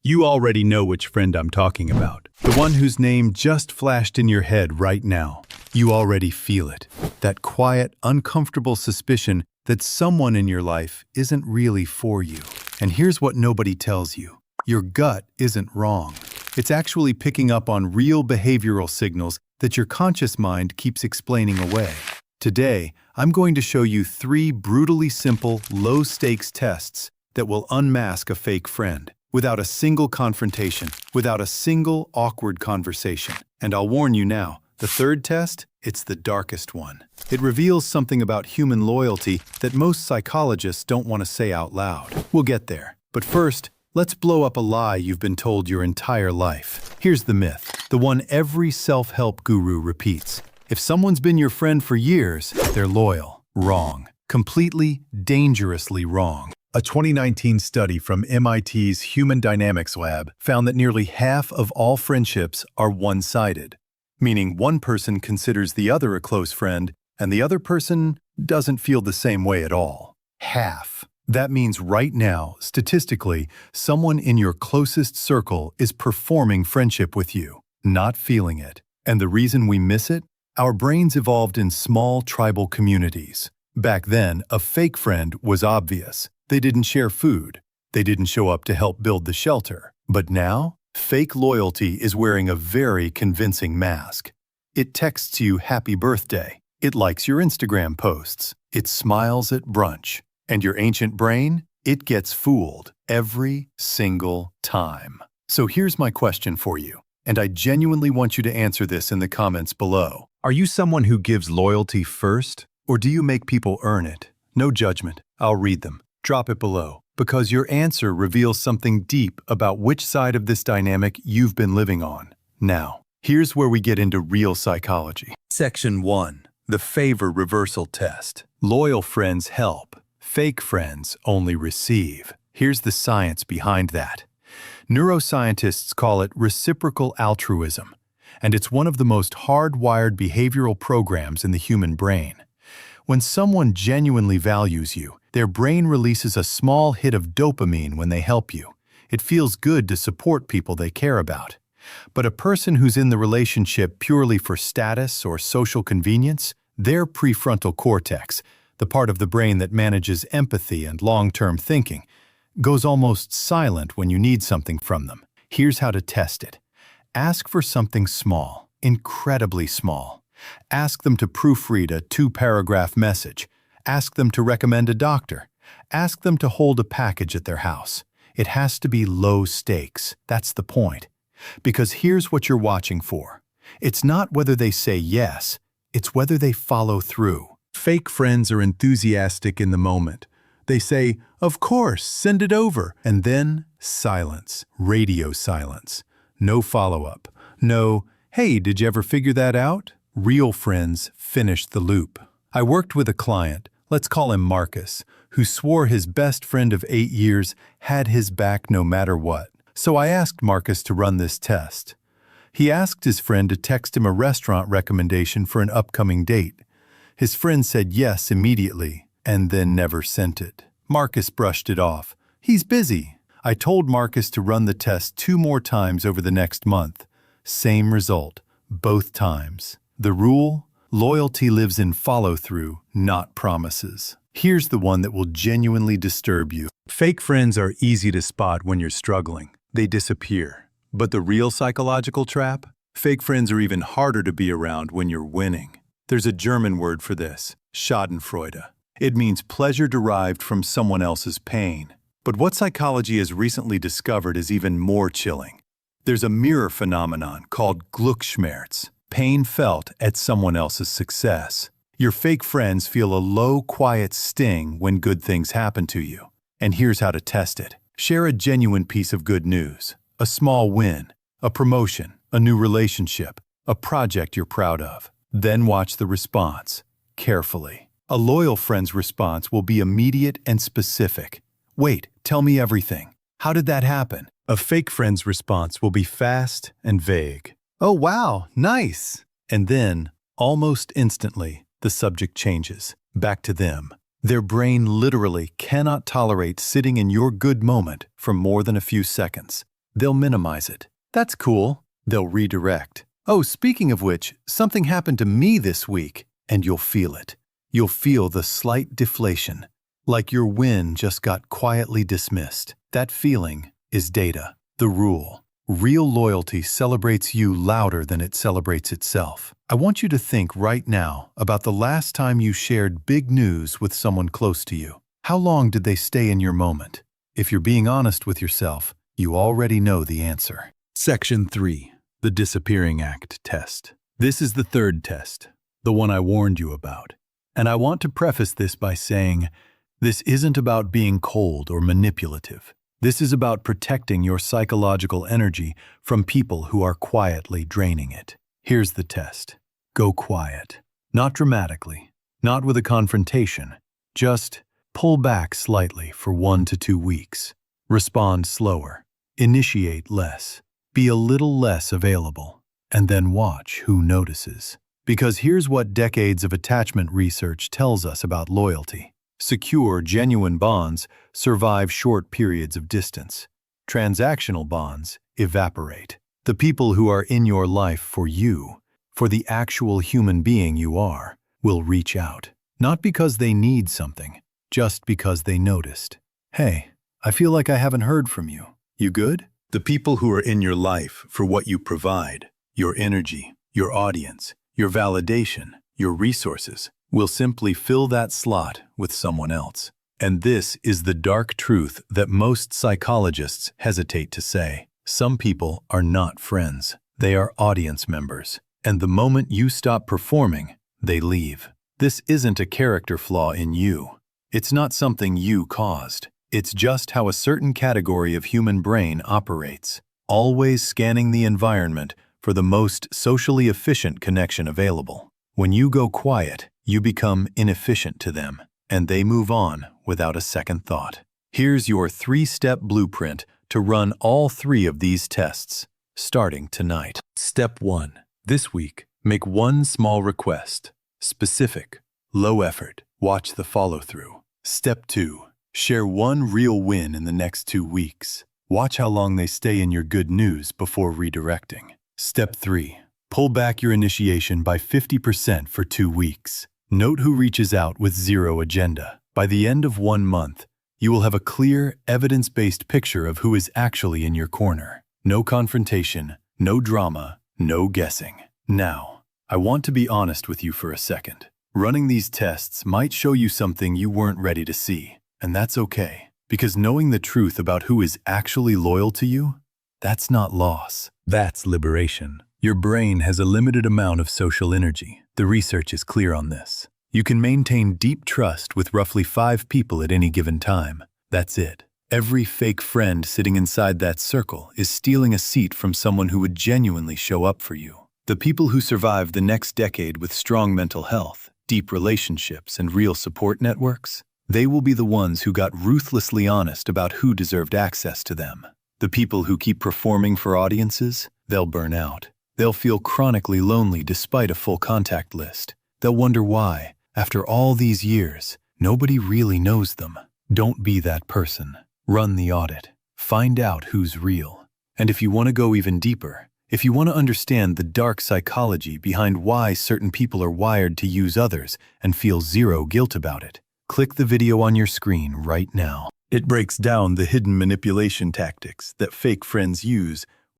You already know which friend I'm talking about. The one whose name just flashed in your head right now. You already feel it. That quiet, uncomfortable suspicion that someone in your life isn't really for you. And here's what nobody tells you. Your gut isn't wrong. It's actually picking up on real behavioral signals that your conscious mind keeps explaining away. Today, I'm going to show you 3 brutally simple, low-stakes tests that will unmask a fake friend without a single confrontation, without a single awkward conversation. And I'll warn you now, the 3rd test, it's the darkest one. It reveals something about human loyalty that most psychologists don't want to say out loud. We'll get there. But first, let's blow up a lie you've been told your entire life. Here's the myth, the one every self-help guru repeats. If someone's been your friend for years, they're loyal. Wrong. Completely, dangerously wrong. A 2019 study from MIT's Human Dynamics Lab found that nearly half of all friendships are one-sided, meaning one person considers the other a close friend and the other person doesn't feel the same way at all. Half. That means right now, statistically, someone in your closest circle is performing friendship with you, not feeling it. And the reason we miss it? Our brains evolved in small tribal communities. Back then, a fake friend was obvious. They didn't share food. They didn't show up to help build the shelter. But now, fake loyalty is wearing a very convincing mask. It texts you happy birthday. It likes your Instagram posts. It smiles at brunch. And your ancient brain, it gets fooled every single time. So here's my question for you, and I genuinely want you to answer this in the comments below. Are you someone who gives loyalty first, or do you make people earn it? No judgment. I'll read them. Drop it below, because your answer reveals something deep about which side of this dynamic you've been living on. Now, here's where we get into real psychology. Section 1. The favor reversal test. Loyal friends help. Fake friends only receive. Here's the science behind that. Neuroscientists call it reciprocal altruism, and it's one of the most hardwired behavioral programs in the human brain. When someone genuinely values you, their brain releases a small hit of dopamine when they help you. It feels good to support people they care about. But a person who's in the relationship purely for status or social convenience, their prefrontal cortex, the part of the brain that manages empathy and long-term thinking, goes almost silent when you need something from them. Here's how to test it. Ask for something small, incredibly small. Ask them to proofread a 2-paragraph message. Ask them to recommend a doctor. Ask them to hold a package at their house. It has to be low stakes. That's the point. Because here's what you're watching for. It's not whether they say yes, it's whether they follow through. Fake friends are enthusiastic in the moment. They say, "Of course, send it over." And then silence, radio silence. No follow-up. No, "Hey, did you ever figure that out?" Real friends finish the loop. I worked with a client, let's call him Marcus, who swore his best friend of 8 years had his back no matter what. So I asked Marcus to run this test. He asked his friend to text him a restaurant recommendation for an upcoming date. His friend said yes immediately, and then never sent it. Marcus brushed it off. "He's busy." I told Marcus to run the test 2 more times over the next month. Same result, both times. The rule? Loyalty lives in follow-through, not promises. Here's the one that will genuinely disturb you. Fake friends are easy to spot when you're struggling. They disappear. But the real psychological trap? Fake friends are even harder to be around when you're winning. There's a German word for this, Schadenfreude. It means pleasure derived from someone else's pain. But what psychology has recently discovered is even more chilling. There's a mirror phenomenon called Glücksschmerz, pain felt at someone else's success. Your fake friends feel a low, quiet sting when good things happen to you. And here's how to test it. Share a genuine piece of good news, a small win, a promotion, a new relationship, a project you're proud of. Then watch the response, carefully. A loyal friend's response will be immediate and specific. "Wait, tell me everything. How did that happen?" A fake friend's response will be fast and vague. "Oh wow, nice." And then, almost instantly, the subject changes, back to them. Their brain literally cannot tolerate sitting in your good moment for more than a few seconds. They'll minimize it. That's cool. They'll redirect. Oh, speaking of which, something happened to me this week, and you'll feel it. You'll feel the slight deflation, like your win just got quietly dismissed. That feeling is data, the rule. Real loyalty celebrates you louder than it celebrates itself. I want you to think right now about the last time you shared big news with someone close to you. How long did they stay in your moment? If you're being honest with yourself, you already know the answer. Section 3. The Disappearing Act Test. This is the third test, the one I warned you about. And I want to preface this by saying, this isn't about being cold or manipulative. This is about protecting your psychological energy from people who are quietly draining it. Here's the test. Go quiet. Not dramatically, not with a confrontation. Just pull back slightly for 1 to 2 weeks. Respond slower. Initiate less. Be a little less available. And then watch who notices. Because here's what decades of attachment research tells us about loyalty. Secure, genuine bonds survive short periods of distance. Transactional bonds evaporate. The people who are in your life for you, for the actual human being you are, will reach out. Not because they need something, just because they noticed. Hey, I feel like I haven't heard from you. You good? The people who are in your life for what you provide, your energy, your audience, your validation, your resources, will simply fill that slot with someone else. And this is the dark truth that most psychologists hesitate to say. Some people are not friends. They are audience members. And the moment you stop performing, they leave. This isn't a character flaw in you. It's not something you caused. It's just how a certain category of human brain operates, always scanning the environment for the most socially efficient connection available. When you go quiet, you become inefficient to them, and they move on without a second thought. Here's your 3-step blueprint to run all 3 of these tests, starting tonight. Step 1. This week, make one small request. Specific, low effort. Watch the follow-through. Step 2. Share one real win in the next 2 weeks. Watch how long they stay in your good news before redirecting. Step 3. Pull back your initiation by 50% for 2 weeks. Note who reaches out with zero agenda. By the end of 1 month, you will have a clear, evidence-based picture of who is actually in your corner. No confrontation, no drama, no guessing. Now, I want to be honest with you for a second. Running these tests might show you something you weren't ready to see, and that's okay, because knowing the truth about who is actually loyal to you, that's not loss. That's liberation. Your brain has a limited amount of social energy. The research is clear on this. You can maintain deep trust with roughly 5 people at any given time. That's it. Every fake friend sitting inside that circle is stealing a seat from someone who would genuinely show up for you. The people who survive the next decade with strong mental health, deep relationships, and real support networks, they will be the ones who got ruthlessly honest about who deserved access to them. The people who keep performing for audiences, they'll burn out. They'll feel chronically lonely despite a full contact list. They'll wonder why, after all these years, nobody really knows them. Don't be that person. Run the audit. Find out who's real. And if you want to go even deeper, if you want to understand the dark psychology behind why certain people are wired to use others and feel zero guilt about it, click the video on your screen right now. It breaks down the hidden manipulation tactics that fake friends use